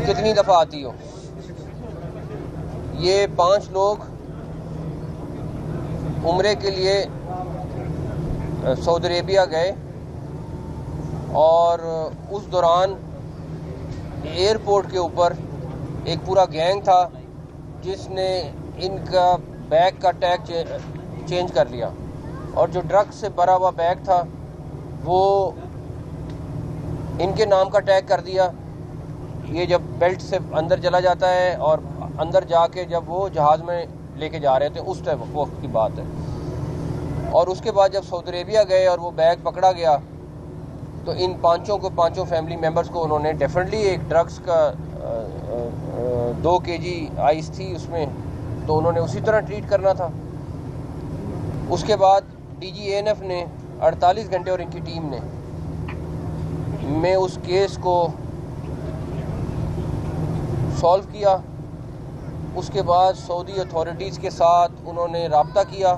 کتنی دفعہ آتی ہو. یہ 5 لوگ عمرے کے لیے سعودی عربیہ گئے اور اس دوران ایئرپورٹ کے اوپر ایک پورا گینگ تھا جس نے ان کا بیگ کا ٹیگ چینج کر لیا اور جو ڈرگ سے بھرا ہوا بیگ تھا وہ ان کے نام کا ٹیگ کر دیا. یہ جب بیلٹ سے اندر چلا جاتا ہے اور اندر جا کے جب وہ جہاز میں لے کے جا رہے تھے اس وقت کی بات ہے. اور اس کے بعد جب سعودی عربیہ گئے اور وہ بیگ پکڑا گیا تو ان 5 فیملی ممبرس کو انہوں نے ڈیفینیٹلی ایک ڈرگس کا 2 kg آئس تھی اس میں, تو انہوں نے اسی طرح ٹریٹ کرنا تھا. اس کے بعد DGANF نے 48 گھنٹے اور ان کی ٹیم نے اس کیس کو سالو کیا. اس کے بعد سعودی اتھارٹیز کے ساتھ انہوں نے رابطہ کیا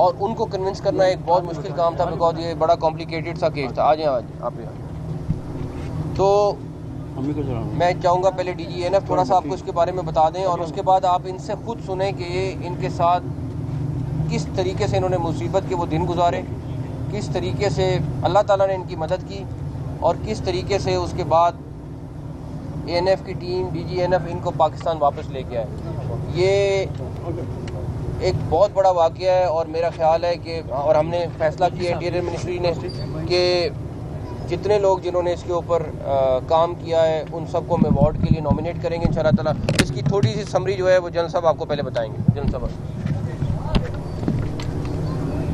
اور ان کو کنونس کرنا ایک بہت مشکل کام تھا بیکاز یہ بڑا کمپلیکیٹڈ سا کیس تھا. آ جائیں آپ یہاں. تو میں چاہوں گا پہلے DGANF تھوڑا سا آپ کو اس کے بارے میں بتا دیں اور اس کے بعد آپ ان سے خود سنیں کہ یہ ان کے ساتھ کس طریقے سے انہوں نے مصیبت کے وہ دن گزارے, کس طریقے سے اللہ تعالیٰ نے ان کی مدد کی اور کس طریقے سے اس کے بعد ANF کی ٹیم DGANF ان کو پاکستان واپس لے کے آئے. یہ ایک بہت بڑا واقعہ ہے اور میرا خیال ہے کہ اور ہم نے فیصلہ کیا انٹیریئر منسٹری نے کہ جتنے لوگ جنہوں نے اس کے اوپر کام کیا ہے ان سب کو ہم ایوارڈ کے لیے نامینیٹ کریں گے انشاءاللہ تعالیٰ. اس کی تھوڑی سی سمری جو ہے وہ جنرل صاحب آپ کو پہلے بتائیں گے. جنرل صاحب.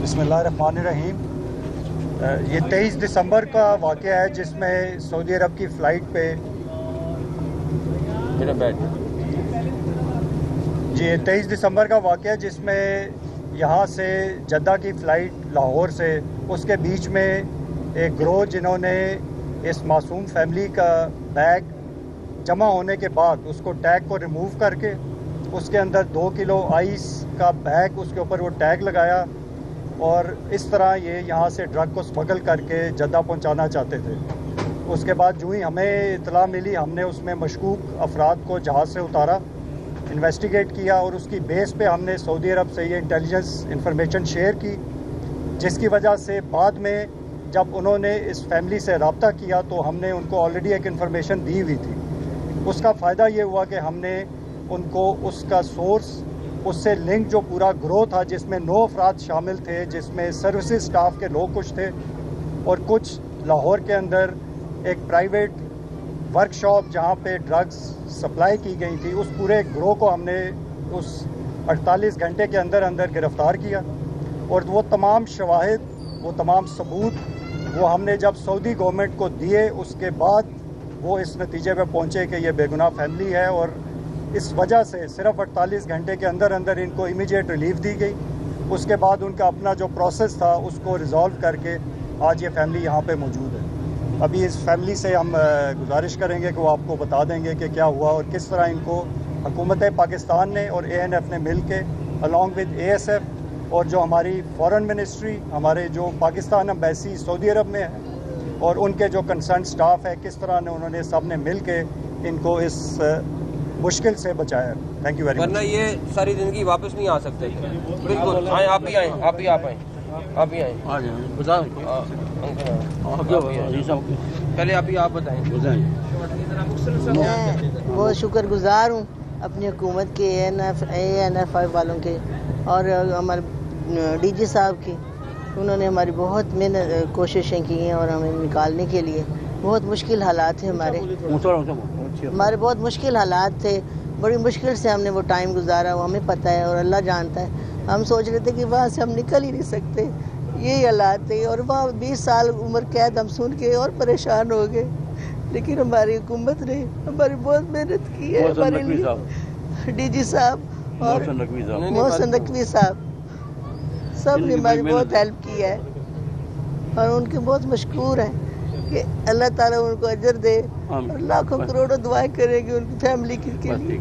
بسم اللہ الرحمن الرحیم. یہ 23 دسمبر کا واقعہ ہے جس میں سعودی عرب کی فلائٹ پہ جی 23 دسمبر کا واقعہ جس میں یہاں سے جدہ کی فلائٹ لاہور سے اس کے بیچ میں ایک گروہ جنہوں نے اس معصوم فیملی کا بیگ جمع ہونے کے بعد اس کو ٹیگ کو ریموو کر کے اس کے اندر 2 کلو آئس کا بیگ اس کے اوپر وہ ٹیگ لگایا اور اس طرح یہ یہاں سے ڈرگ کو اسمگل کر کے جدہ پہنچانا چاہتے تھے. اس کے بعد جو ہی ہمیں اطلاع ملی ہم نے اس میں مشکوک افراد کو جہاز سے اتارا, انویسٹیگیٹ کیا اور اس کی بیس پہ ہم نے سعودی عرب سے یہ انٹیلیجنس انفارمیشن شیئر کی, جس کی وجہ سے بعد میں جب انہوں نے اس فیملی سے رابطہ کیا تو ہم نے ان کو آلریڈی ایک انفارمیشن دی ہوئی تھی. اس کا فائدہ یہ ہوا کہ ہم نے ان کو اس کا سورس, اس سے لنک جو پورا گروہ تھا جس میں 9 افراد شامل تھے, جس میں سروسز سٹاف کے لوگ کچھ تھے اور کچھ لاہور کے اندر ایک پرائیویٹ ورک شاپ جہاں پہ ڈرگز سپلائی کی گئی تھی, اس پورے گروہ کو ہم نے اس 48 گھنٹے کے اندر گرفتار کیا. اور وہ تمام شواہد, وہ تمام ثبوت وہ ہم نے جب سعودی گورنمنٹ کو دیے اس کے بعد وہ اس نتیجے پہ پہنچے کہ یہ بے گناہ فیملی ہے اور اس وجہ سے صرف 48 گھنٹے کے اندر ان کو امیجیٹ ریلیف دی گئی. اس کے بعد ان کا اپنا جو پروسیس تھا اس کو ریزالو کر کے آج یہ فیملی یہاں پہ موجود ہے. ابھی اس فیملی سے ہم گزارش کریں گے کہ وہ آپ کو بتا دیں گے کہ کیا ہوا اور کس طرح ان کو حکومت پاکستان نے اور ANF نے مل کے along with ASF اور جو ہماری فورن منسٹری, ہمارے جو پاکستان امبیسی سعودی عرب میں ہے اور ان کے جو کنسرن سٹاف ہے, کس طرح نے انہوں نے سب نے مل کے ان کو اس مشکل سے بچایا. Thank you very much. ورنہ یہ ساری زندگی واپس نہیں آ سکتے. بالکل آئیں, آپ بھی آئیں, آپ بھی آئیں. پہلے آپ بتائیں. میں بہت شکر گزار ہوں اپنی حکومت کے, ANF والوں کے اور ہمارے DG صاحب کی. انہوں نے ہماری بہت محنت کوششیں کی ہیں اور ہمیں نکالنے کے لیے. بہت مشکل حالات تھے ہمارے بہت مشکل حالات تھے. بڑی مشکل سے ہم نے وہ ٹائم گزارا, وہ ہمیں پتہ ہے اور اللہ جانتا ہے. ہم سوچ رہے تھے کہ وہاں سے ہم نکل ہی نہیں سکتے, یہی حالات تھے. اور وہاں 20 سال عمر قید ہم سن کے اور پریشان ہو گئے, لیکن ہماری حکومت نے ہماری بہت محنت کی ہے. ہمارے لیے DG صاحب اور محسن نقوی صاحب سب نے ہماری بہت ہیلپ کی ہے اور ان کے بہت مشکور ہیں کہ اللہ تعالیٰ ان کو اجر دے اور لاکھوں کروڑوں دعائیں کریں گے ان کی فیملی کے لیے.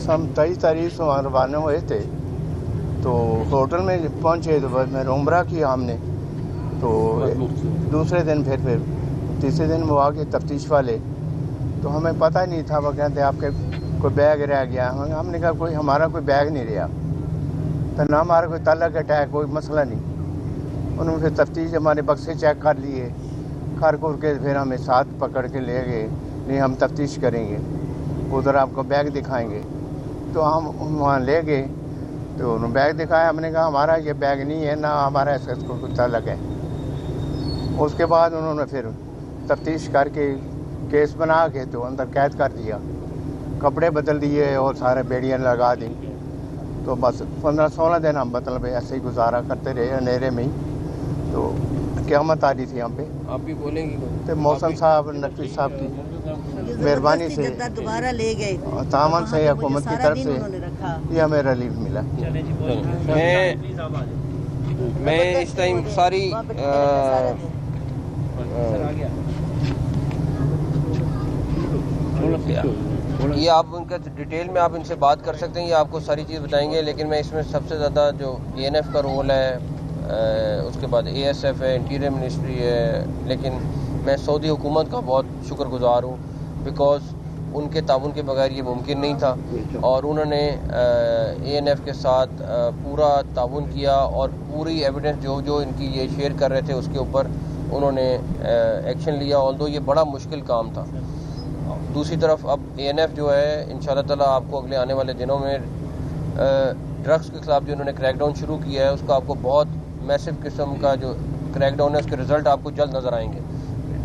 ہم 23 تاریخ سے وہاں روانہ ہوئے تھے تو ہوٹل میں پہنچے تو بس میں عمرہ کیا ہم نے. تو دوسرے دن پھر تیسرے دن وہ آ کے تفتیش والے, تو ہمیں پتہ نہیں تھا. وہ کہتے آپ کے کوئی بیگ رہ گیا. ہم نے کہا کوئی ہمارا کوئی بیگ نہیں رہا, تو نہ ہمارا کوئی تعلق ہے, کوئی مسئلہ نہیں. انہوں نے پھر تفتیش ہمارے بکسے چیک کر لیے, کر کے پھر ہمیں ساتھ پکڑ کے لے گئے. نہیں ہم تفتیش کریں گے, ادھر آپ کو بیگ دکھائیں گے. تو ہم وہاں لے گئے, تو انہوں نے بیگ دکھایا. ہم نے کہا ہمارا یہ بیگ نہیں ہے, نہ ہمارا اس کو کوئی تعلق ہے. اس کے بعد انہوں نے پھر تفتیش کر کے کیس بنا کے تو اندر قید کر دیا, کپڑے بدل دیے اور سارے بیڑیاں لگا دیں. تو بس 15-16 دن ہم مطلب ایسے ہی گزارا کرتے رہے اندھیرے میں ہی. تو قیامت آ رہی تھی ہم پہ. آپ بھی بولیں گی تو محسن صاحب, نقوی صاحب کی مہربانی سے, دوبارہ لے گئے, تعاون سے, حکومت کی طرف سے یہ ہمیں ریلیف ملا. میں اس ٹائم ساری یہ آپ ان کا ڈیٹیل میں آپ ان سے بات کر سکتے ہیں, یہ آپ کو ساری چیز بتائیں گے. لیکن میں اس میں سب سے زیادہ جو ANF کا رول ہے, اس کے بعد ASF ہے, انٹیریئر منسٹری ہے, لیکن میں سعودی حکومت کا بہت شکر گزار ہوں, بیکاز ان کے تعاون کے بغیر یہ ممکن نہیں تھا. اور انہوں نے ANF کے ساتھ پورا تعاون کیا, اور پوری ایویڈنس جو ان کی یہ شیئر کر رہے تھے اس کے اوپر انہوں نے ایکشن لیا, آلدو یہ بڑا مشکل کام تھا. دوسری طرف اب ANF جو ہے انشاءاللہ تعالیٰ آپ کو اگلے آنے والے دنوں میں ڈرگس کے خلاف جو انہوں نے کریک ڈاؤن شروع کیا ہے, اس کا آپ کو بہت میسو قسم کا جو کریک ڈاؤن ہے اس کے رزلٹ آپ کو جلد نظر آئیں گے.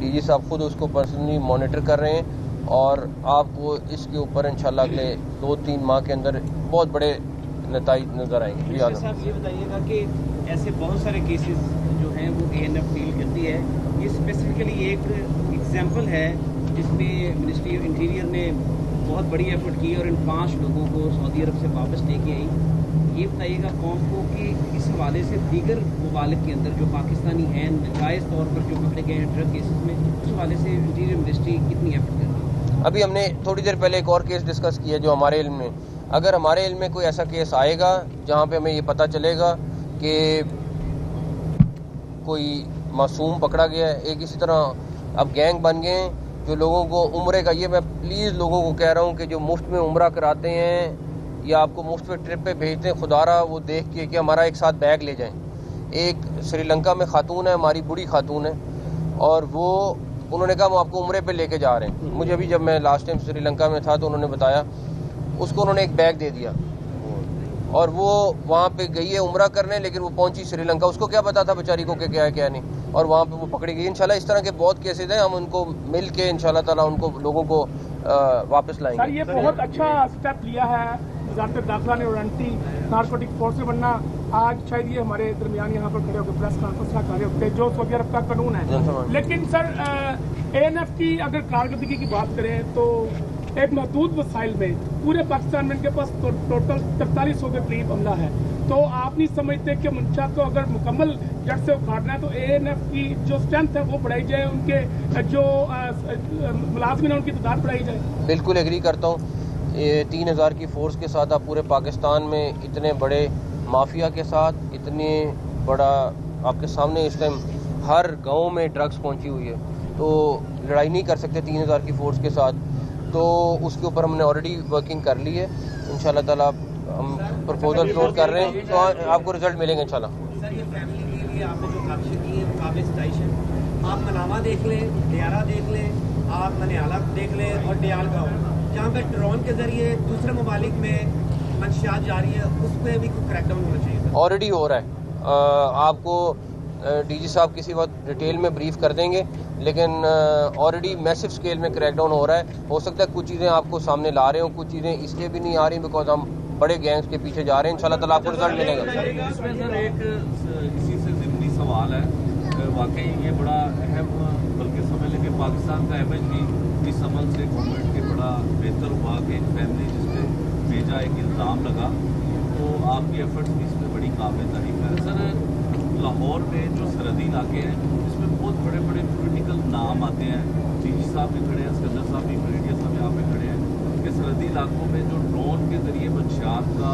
DG صاحب خود اس کو پرسنلی مانیٹر کر رہے ہیں, اور آپ کو اس کے اوپر انشاءاللہ اگلے 2-3 ماہ کے اندر بہت بڑے نتائج نظر آئیں گے. صاحب یہ بتائیے گا کہ ایسے بہت سارے کیسز جو ہیں وہ ANF ڈیل کرتی ہے, یہ اسپیسیفکلی ایک ایگزامپل ہے جس میں منسٹری آف انٹیریئر نے بہت بڑی ایفرٹ کی اور ان 5 لوگوں کو سعودی عرب سے واپس لے کے آئی. یہ بتائیے گا قوم کو کہ اس حوالے سے دیگر ممالک کے اندر جو پاکستانی ہیں ناجائز طور پر جو پکڑے گئے ہیں ڈرگ کیسز میں, اس حوالے سے انٹیریئر منسٹری کتنی ایفرٹ کر رہی ہے؟ ابھی ہم نے تھوڑی دیر پہلے ایک اور کیس ڈسکس کیا جو ہمارے علم میں, اگر ہمارے علم میں کوئی ایسا کیس آئے گا جہاں پہ ہمیں یہ پتہ چلے گا کہ کوئی معصوم پکڑا گیا ہے, ایک اسی طرح اب گینگ بن گئے ہیں جو لوگوں کو عمرے کا, یہ میں پلیز لوگوں کو کہہ رہا ہوں کہ جو مفت میں عمرہ کراتے ہیں یا آپ کو مفت پہ ٹرپ پہ بھیجتے ہیں, خدا را وہ دیکھ کے کہ ہمارا ایک ساتھ بیگ لے جائیں. ایک سری لنکا میں خاتون ہے, ہماری بوڑھی خاتون ہے, اور وہ انہوں نے کہا ہم آپ کو عمرے پہ لے کے جا رہے ہیں. مجھے ابھی جب میں لاسٹ ٹائم سری لنکا میں تھا تو انہوں نے بتایا, اس کو انہوں نے ایک بیگ دے دیا, اور وہ وہاں پہ گئی ہے عمرہ کرنے, لیکن وہ پہنچی سری لنکا, اس کو کیا پتا تھا بیچاری کو کہ کیا ہے کیا نہیں, اور وہاں پہ وہ پکڑی گئی. انشاءاللہ اس طرح کے بہت کیسز ہیں, ہم ان کو مل کے انشاءاللہ تعالیٰ ان کو لوگوں کو واپس لائیں گے. سر یہ بہت اچھا اسٹیپ لیا ہے وزارت داخلہ نے اور اینٹی نارکوٹک فورس نے, ورنہ آج شاید یہ ہمارے درمیان یہاں پر کھڑے ہو کے پریس کانفرنس نہ کر رہے ہوتے جو سعودی عرب کا قانون ہے. لیکن سر ANF کی اگر کارکردگی کی بات کریں تو ایک محدود وسائل میں پورے پاکستان میں ان کے پاس ٹوٹل 4300 کے قریب عملہ ہے. تو آپ نہیں سمجھتے کہ منشا کو اگر مکمل جڑ سے اکھاڑنا ہے تو ANF کی جو اسٹرینتھ ہے وہ بڑھائی جائے, ان کے جو ملازمین ہیں ان کی تعداد بڑھائی جائے؟ بالکل ایگری کرتا ہوں. 3000 کی فورس کے ساتھ آپ پورے پاکستان میں اتنے بڑے مافیا کے ساتھ, اتنے بڑا آپ کے سامنے اس ٹائم ہر گاؤں میں ڈرگس پہنچی ہوئی ہے, تو لڑائی نہیں کر سکتے 3000 کی فورس کے ساتھ. تو اس کے اوپر ہم نے آلریڈی ورکنگ کر لی ہے. انشاءاللہ تعالیٰ ہم پرپوزل فلوٹ کر رہے ہیں, تو آپ کو رزلٹ ملیں گے انشاءاللہ. سر یہ فیملی کے لیے آپ نے جو کاوشیں کی ہیں قابل ستائش ہے. آپ مناوا دیکھ لیں, ڈیارہ دیکھ لیں, آپ ننیالہ دیکھ لیں اور ڈیال گاؤں جہاں پہ ڈرون کے ذریعے دوسرے ممالک میں منشیات جاری ہے, اس پہ بھی کوئی کریک ڈاؤن ہونا چاہیے. آلریڈی ہو رہا ہے, آپ کو DG صاحب کسی وقت ڈیٹیل میں بریف کر دیں گے, لیکن آلریڈی میسو اسکیل میں کریک ڈاؤن ہو رہا ہے. ہو سکتا ہے کچھ چیزیں آپ کو سامنے لا رہے ہوں, کچھ چیزیں اس لیے بھی نہیں آ رہی بیکاز ہم بڑے گینگز کے پیچھے جا رہے ہیں. انشاءاللہ تعالیٰ آپ کو رزلٹ ملے گا. اس میں سر ایک اسی سے ضمنی سوال ہے, واقعی یہ بڑا اہم, بلکہ سمجھ لیں کہ پاکستان کا امیج بھی اس عمل سے گورنمنٹ کے بڑا بہتر ہوا کہ ایک فیملی جس پہ بھیجا ایک الزام لگا, تو آپ کی ایفرٹس بھی اس میں بڑی قابل تعریف ہے. سر لاہور میں جو سرحدی علاقے ہیں اس میں بہت بڑے بڑے پولیٹیکل نام آتے ہیں, DG صاحب بھی کھڑے ہیں, اسکندر صاحب بھی, میڈیا صاحب یہاں پہ کھڑے ہیں, کہ سرحدی علاقوں میں جو ڈرون کے ذریعے منشیات کا